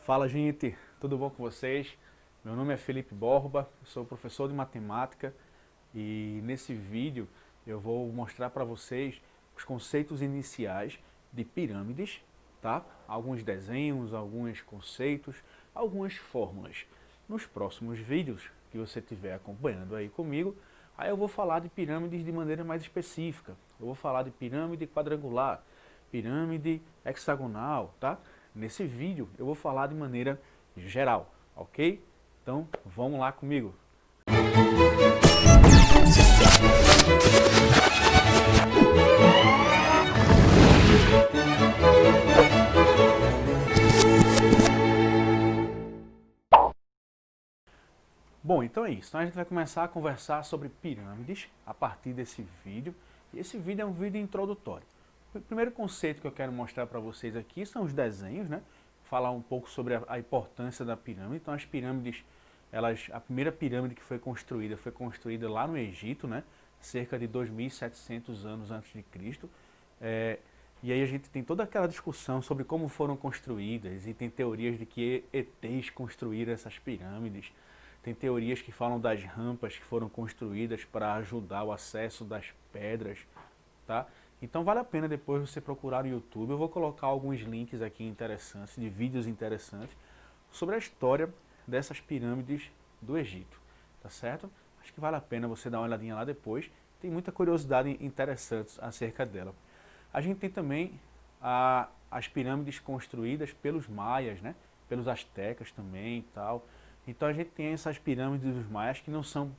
Fala, gente, tudo bom com vocês? Meu nome é Felipe Borba, sou professor de matemática e nesse vídeo eu vou mostrar para vocês os conceitos iniciais de pirâmides, tá? Alguns desenhos, alguns conceitos, algumas fórmulas. Nos próximos vídeos que você estiver acompanhando aí comigo, aí eu vou falar de pirâmides de maneira mais específica. Eu vou falar de pirâmide quadrangular, pirâmide hexagonal, tá? Nesse vídeo eu vou falar de maneira geral, ok? Então vamos lá comigo. Bom, então é isso. Então a gente vai começar a conversar sobre pirâmides a partir desse vídeo. E esse vídeo é um vídeo introdutório. O primeiro conceito que eu quero mostrar para vocês aqui são os desenhos, né? Falar um pouco sobre a importância da pirâmide. Então as pirâmides, a primeira pirâmide que foi construída lá no Egito, né? Cerca de 2.700 anos antes de Cristo. E aí a gente tem toda aquela discussão sobre como foram construídas e tem teorias de que ETs construíram essas pirâmides. Tem teorias que falam das rampas que foram construídas para ajudar o acesso das pedras, tá? Então vale a pena depois você procurar no YouTube. Eu vou colocar alguns links aqui interessantes, de vídeos interessantes, sobre a história dessas pirâmides do Egito, tá certo? Acho que vale a pena você dar uma olhadinha lá depois. Tem muita curiosidade interessante acerca dela. A gente tem também as pirâmides construídas pelos maias, né? Pelos astecas também e tal. Então a gente tem essas pirâmides dos maias que não são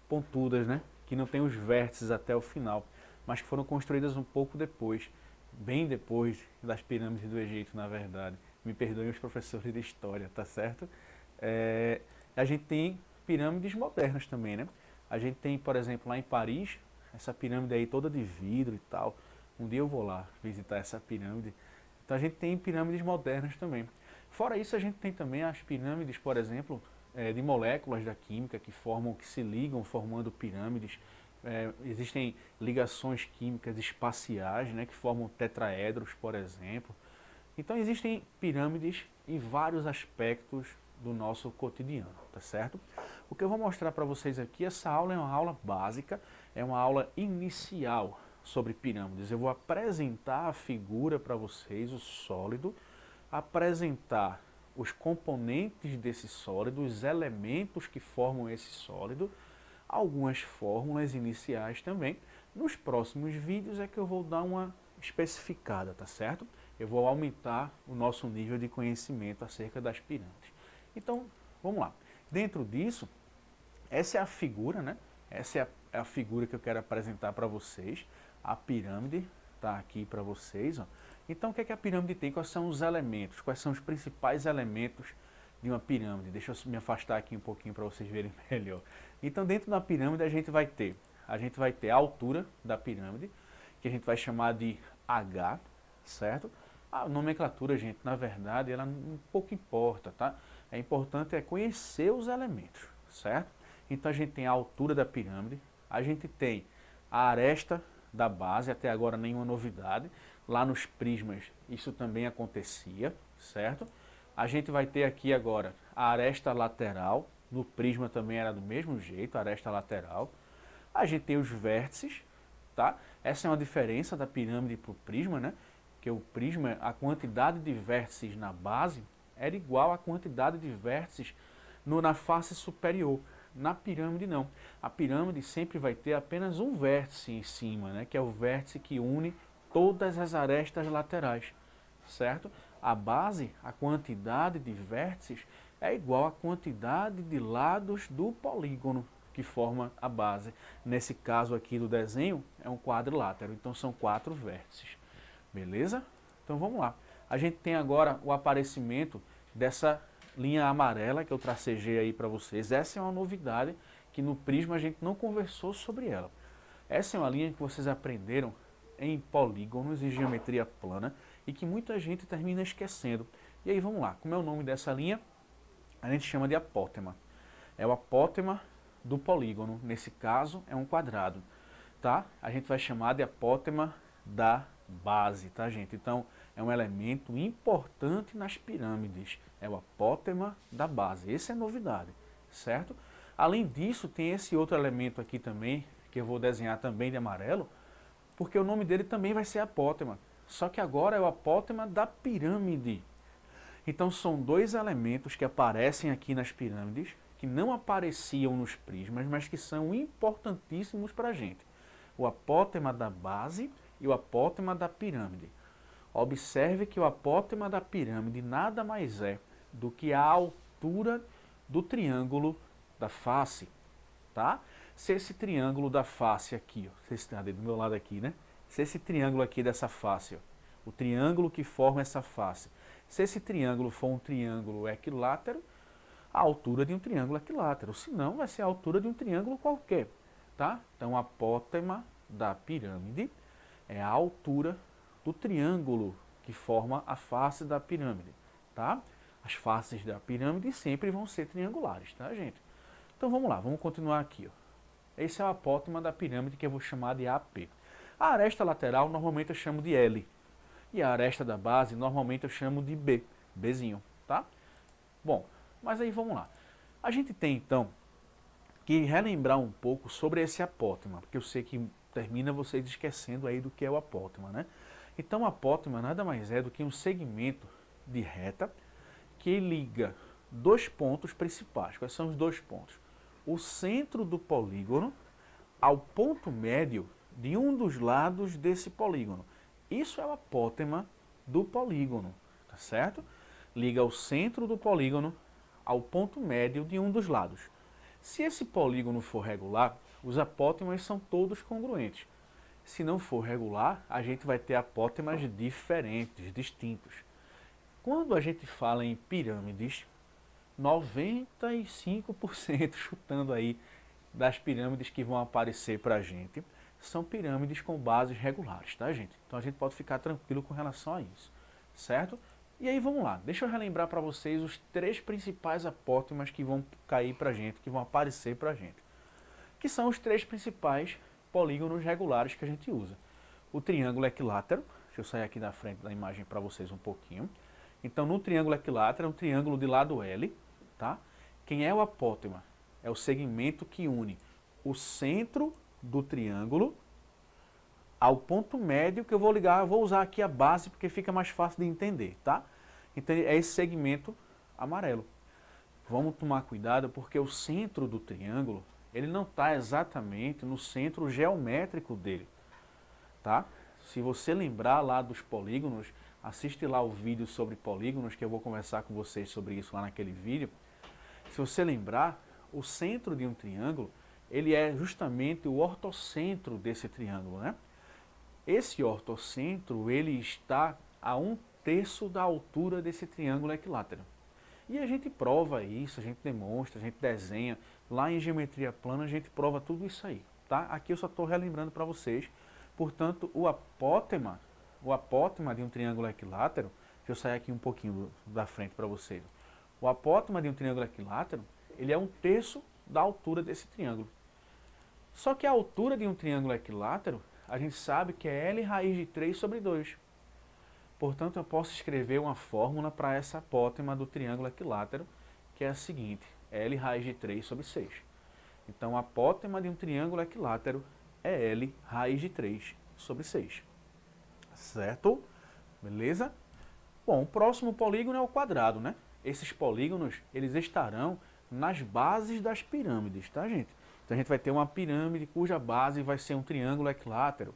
pontudas, né? Que não tem os vértices até o final, mas que foram construídas um pouco depois, bem depois das pirâmides do Egito, na verdade. Me perdoem os professores de história, tá certo? A gente tem pirâmides modernas também, né? A gente tem, por exemplo, lá em Paris, essa pirâmide aí toda de vidro e tal. Um dia eu vou lá visitar essa pirâmide. Então a gente tem pirâmides modernas também. Fora isso, a gente tem também as pirâmides, por exemplo, de moléculas da química que se ligam formando pirâmides. Existem ligações químicas espaciais, né, que formam tetraedros, por exemplo. Então existem pirâmides em vários aspectos do nosso cotidiano, tá certo? O que eu vou mostrar para vocês aqui, essa aula é uma aula básica, é uma aula inicial sobre pirâmides. Eu vou apresentar a figura para vocês, o sólido, apresentar os componentes desse sólido, os elementos que formam esse sólido, algumas fórmulas iniciais também. Nos próximos vídeos é que eu vou dar uma especificada, tá certo? Eu vou aumentar o nosso nível de conhecimento acerca das pirâmides. Então, vamos lá. Dentro disso, essa é a figura, né? Essa é a figura que eu quero apresentar para vocês. A pirâmide está aqui para vocês, ó. Então, o que é que a pirâmide tem? Quais são os elementos? Quais são os principais elementos de uma pirâmide? Deixa eu me afastar aqui um pouquinho para vocês verem melhor. Então, dentro da pirâmide, a gente vai ter a altura da pirâmide, que a gente vai chamar de H, certo? A nomenclatura, gente, na verdade, ela um pouco importa, tá? É importante conhecer os elementos, certo? Então, a gente tem a altura da pirâmide, a gente tem a aresta da base, até agora nenhuma novidade. Lá nos prismas isso também acontecia, certo? A gente vai ter aqui agora a aresta lateral, no prisma também era do mesmo jeito, a aresta lateral. A gente tem os vértices, tá? Essa é uma diferença da pirâmide para o prisma, né? Que o prisma, a quantidade de vértices na base era igual à quantidade de vértices na face superior. Na pirâmide não. A pirâmide sempre vai ter apenas um vértice em cima, né? Que é o vértice que une todas as arestas laterais, certo? A base, a quantidade de vértices é igual à quantidade de lados do polígono que forma a base. Nesse caso aqui do desenho é um quadrilátero, então são 4 vértices. Beleza? Então vamos lá. A gente tem agora o aparecimento dessa linha amarela que eu tracejei aí para vocês. Essa é uma novidade que no prisma a gente não conversou sobre ela. Essa é uma linha que vocês aprenderam em polígonos e geometria plana e que muita gente termina esquecendo. E aí vamos lá, como é o nome dessa linha? A gente chama de apótema. É o apótema do polígono, nesse caso é um quadrado, tá? A gente vai chamar de apótema da base, tá, gente? Então é um elemento importante nas pirâmides, É o apótema da base. Essa é a novidade, certo? Além disso, tem esse outro elemento aqui também, que eu vou desenhar também de amarelo, porque o nome dele também vai ser apótema. Só que agora é o apótema da pirâmide. Então são dois elementos que aparecem aqui nas pirâmides, que não apareciam nos prismas, mas que são importantíssimos para a gente. O apótema da base e o apótema da pirâmide. Observe que o apótema da pirâmide nada mais é do que a altura do triângulo da face, tá? Se esse triângulo da face aqui, ó, vocês estão do meu lado aqui, né? Se esse triângulo aqui dessa face, ó, o triângulo que forma essa face, se esse triângulo for um triângulo equilátero, a altura de um triângulo equilátero, senão vai ser a altura de um triângulo qualquer, tá? Então, a apótema da pirâmide é a altura do triângulo que forma a face da pirâmide, tá? As faces da pirâmide sempre vão ser triangulares, tá, gente? Então, vamos lá, vamos continuar aqui, ó. Esse é o apótema da pirâmide que eu vou chamar de AP. A aresta lateral normalmente eu chamo de L. E a aresta da base normalmente eu chamo de B, Bzinho, tá? Bom, mas aí vamos lá. A gente tem então que relembrar um pouco sobre esse apótema, porque eu sei que termina vocês esquecendo aí do que é o apótema, né? Então o apótema nada mais é do que um segmento de reta que liga dois pontos principais. Quais são os dois pontos? O centro do polígono ao ponto médio de um dos lados desse polígono. Isso é o apótema do polígono, tá certo? Liga o centro do polígono ao ponto médio de um dos lados. Se esse polígono for regular, os apótemas são todos congruentes. Se não for regular, a gente vai ter apótemas diferentes, distintos. Quando a gente fala em pirâmides, 95% chutando aí das pirâmides que vão aparecer para a gente são pirâmides com bases regulares, tá, gente? Então a gente pode ficar tranquilo com relação a isso, certo? E aí vamos lá, deixa eu relembrar para vocês os três principais apótemas que vão cair para a gente, que vão aparecer para a gente, que são os três principais polígonos regulares que a gente usa. O triângulo equilátero, deixa eu sair aqui da frente da imagem para vocês um pouquinho. Então no triângulo equilátero é um triângulo de lado L, tá? Quem é o apótema? É o segmento que une o centro do triângulo ao ponto médio, que eu vou ligar, eu vou usar aqui a base porque fica mais fácil de entender, tá? Então é esse segmento amarelo. Vamos tomar cuidado porque o centro do triângulo, ele não está exatamente no centro geométrico dele, tá? Se você lembrar lá dos polígonos, assiste lá o vídeo sobre polígonos, que eu vou conversar com vocês sobre isso lá naquele vídeo. Se você lembrar, o centro de um triângulo, ele é justamente o ortocentro desse triângulo, né? Esse ortocentro, ele está a 1/3 da altura desse triângulo equilátero. E a gente prova isso, a gente demonstra, a gente desenha. Lá em geometria plana a gente prova tudo isso aí, tá? Aqui eu só estou relembrando para vocês. Portanto, o apótema de um triângulo equilátero, deixa eu sair aqui um pouquinho da frente para vocês. O apótema de um triângulo equilátero, ele é 1/3 da altura desse triângulo. Só que a altura de um triângulo equilátero, a gente sabe que é L raiz de 3 sobre 2. Portanto, eu posso escrever uma fórmula para essa apótema do triângulo equilátero, que é a seguinte, L raiz de 3 sobre 6. Então, a apótema de um triângulo equilátero é L raiz de 3 sobre 6. Certo? Beleza? Bom, o próximo polígono é o quadrado, né? Esses polígonos, eles estarão nas bases das pirâmides, tá, gente? Então a gente vai ter uma pirâmide cuja base vai ser um triângulo equilátero.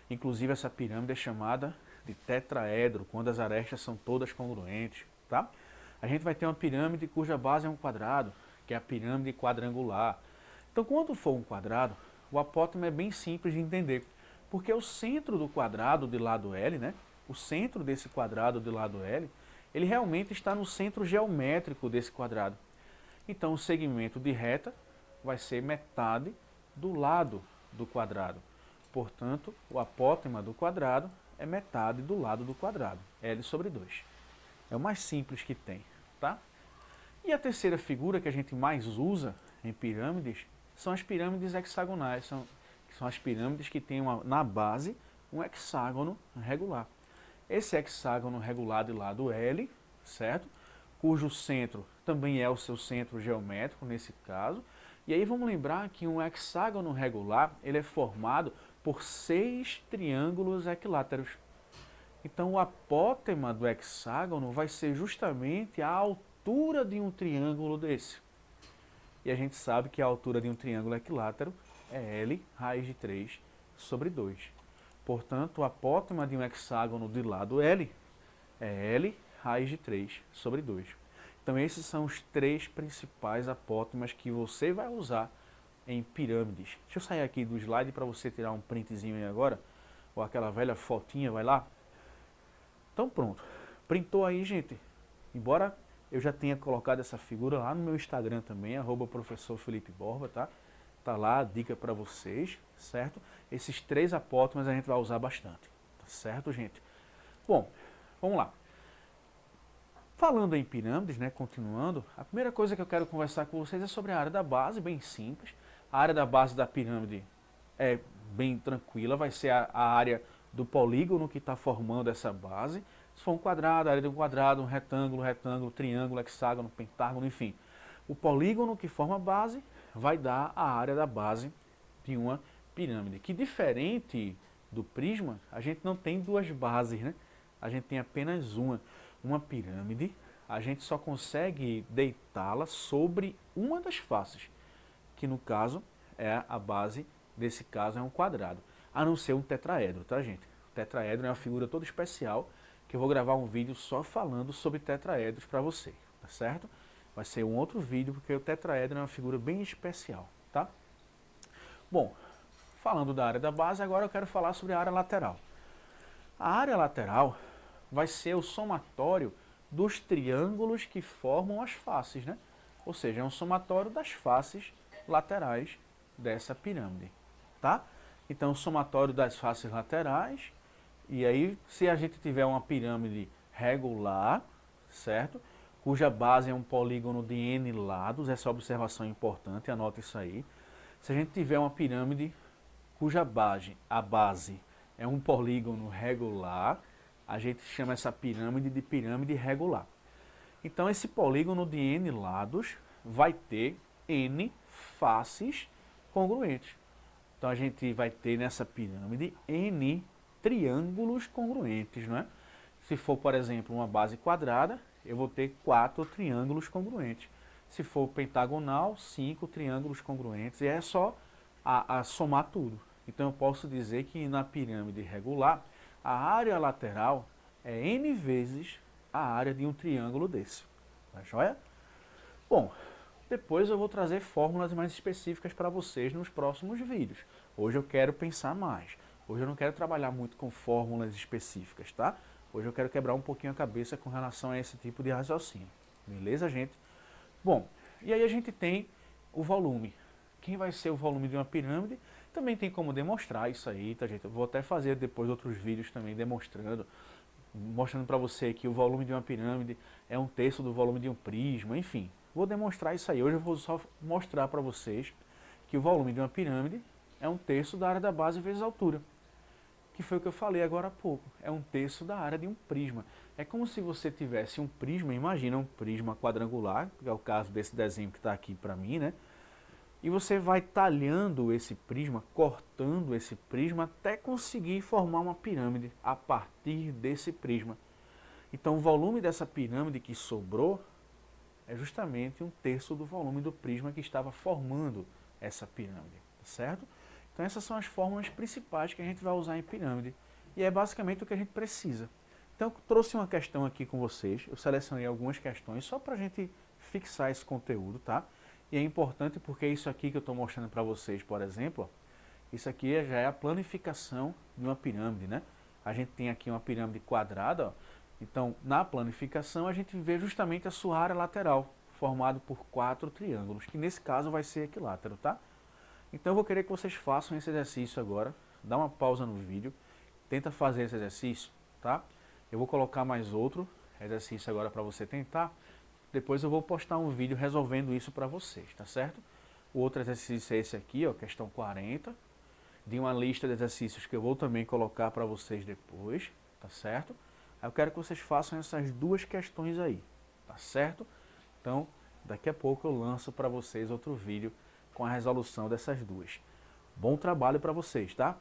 Inclusive essa pirâmide é chamada de tetraedro, quando as arestas são todas congruentes, tá? A gente vai ter uma pirâmide cuja base é um quadrado, que é a pirâmide quadrangular. Então quando for um quadrado, o apótema é bem simples de entender, porque o centro do quadrado de lado L, né? O centro desse quadrado de lado L, ele realmente está no centro geométrico desse quadrado. Então o segmento de reta vai ser metade do lado do quadrado. Portanto, o apótema do quadrado é metade do lado do quadrado, L sobre 2. É o mais simples que tem, tá? E a terceira figura que a gente mais usa em pirâmides são as pirâmides hexagonais, são as pirâmides que têm na base um hexágono regular. Esse hexágono regular de lado L, certo? cujo centro também é o seu centro geométrico nesse caso. E aí vamos lembrar que um hexágono regular ele é formado por 6 triângulos equiláteros. Então o apótema do hexágono vai ser justamente a altura de um triângulo desse. E a gente sabe que a altura de um triângulo equilátero é L raiz de 3 sobre 2. Portanto, o apótema de um hexágono de lado L é L raiz de 3 sobre 2. Então esses são os 3 principais apótemas que você vai usar em pirâmides. Deixa eu sair aqui do slide para você tirar um printzinho aí agora, ou aquela velha fotinha, vai lá. Então pronto, printou aí, gente. Embora eu já tenha colocado essa figura lá no meu Instagram também, @professor Felipe Borba, tá? Tá lá a dica para vocês, certo? Esses 3 apótemas a gente vai usar bastante, tá certo, gente? Bom, vamos lá. Falando em pirâmides, né, continuando, a primeira coisa que eu quero conversar com vocês é sobre a área da base, bem simples. A área da base da pirâmide é bem tranquila, vai ser a área do polígono que está formando essa base. Se for um quadrado, a área de um quadrado, um retângulo, retângulo, triângulo, hexágono, pentágono, enfim. O polígono que forma a base vai dar a área da base de uma pirâmide. Que diferente do prisma, a gente não tem 2 bases, né? A gente tem apenas uma. Uma pirâmide, a gente só consegue deitá-la sobre uma das faces, que no caso é a base, desse caso é um quadrado, a não ser um tetraedro, tá, gente? O tetraedro é uma figura toda especial, que eu vou gravar um vídeo só falando sobre tetraedros para você, tá certo? Vai ser um outro vídeo, porque o tetraedro é uma figura bem especial, tá? Bom, falando da área da base, agora eu quero falar sobre a área lateral. A área lateral vai ser o somatório dos triângulos que formam as faces, né? Ou seja, é um somatório das faces laterais dessa pirâmide, tá? Então, o somatório das faces laterais, e aí, se a gente tiver uma pirâmide regular, certo? Cuja base é um polígono de N lados, essa observação é importante, anota isso aí. Se a gente tiver uma pirâmide cuja a base é um polígono regular, a gente chama essa pirâmide de pirâmide regular. Então esse polígono de N lados vai ter N faces congruentes. Então a gente vai ter nessa pirâmide N triângulos congruentes, não é? Se for, por exemplo, uma base quadrada, eu vou ter 4 triângulos congruentes. Se for pentagonal, 5 triângulos congruentes. E é só a somar tudo. Então eu posso dizer que na pirâmide regular, a área lateral é N vezes a área de um triângulo desse. Tá joia? Bom, depois eu vou trazer fórmulas mais específicas para vocês nos próximos vídeos. Hoje eu quero pensar mais. Hoje eu não quero trabalhar muito com fórmulas específicas, tá? Hoje eu quero quebrar um pouquinho a cabeça com relação a esse tipo de raciocínio. Beleza, gente? Bom, e aí a gente tem o volume. Quem vai ser o volume de uma pirâmide? Também tem como demonstrar isso aí, tá, gente? Eu vou até fazer depois outros vídeos também demonstrando, mostrando para você que o volume de uma pirâmide é 1/3 do volume de um prisma, enfim. Vou demonstrar isso aí. Hoje eu vou só mostrar para vocês que o volume de uma pirâmide é 1/3 da área da base vezes a altura. Que foi o que eu falei agora há pouco. É 1/3 da área de um prisma. É como se você tivesse um prisma, imagina um prisma quadrangular, que é o caso desse desenho que está aqui para mim, né? E você vai talhando esse prisma, cortando esse prisma, até conseguir formar uma pirâmide a partir desse prisma. Então o volume dessa pirâmide que sobrou é justamente 1/3 do volume do prisma que estava formando essa pirâmide, certo? Então essas são as fórmulas principais que a gente vai usar em pirâmide. E é basicamente o que a gente precisa. Então eu trouxe uma questão aqui com vocês, eu selecionei algumas questões só para a gente fixar esse conteúdo, tá? E é importante porque isso aqui que eu estou mostrando para vocês, por exemplo, isso aqui já é a planificação de uma pirâmide, né? A gente tem aqui uma pirâmide quadrada, ó. Então na planificação a gente vê justamente a sua área lateral, formado por 4 triângulos, que nesse caso vai ser equilátero, tá? Então eu vou querer que vocês façam esse exercício agora, dá uma pausa no vídeo, tenta fazer esse exercício, tá? Eu vou colocar mais outro exercício agora para você tentar. Depois eu vou postar um vídeo resolvendo isso para vocês, tá certo? O outro exercício é esse aqui, ó, questão 40, de uma lista de exercícios que eu vou também colocar para vocês depois, tá certo? Aí eu quero que vocês façam essas 2 questões aí, tá certo? Então, daqui a pouco eu lanço para vocês outro vídeo com a resolução dessas duas. Bom trabalho para vocês, tá?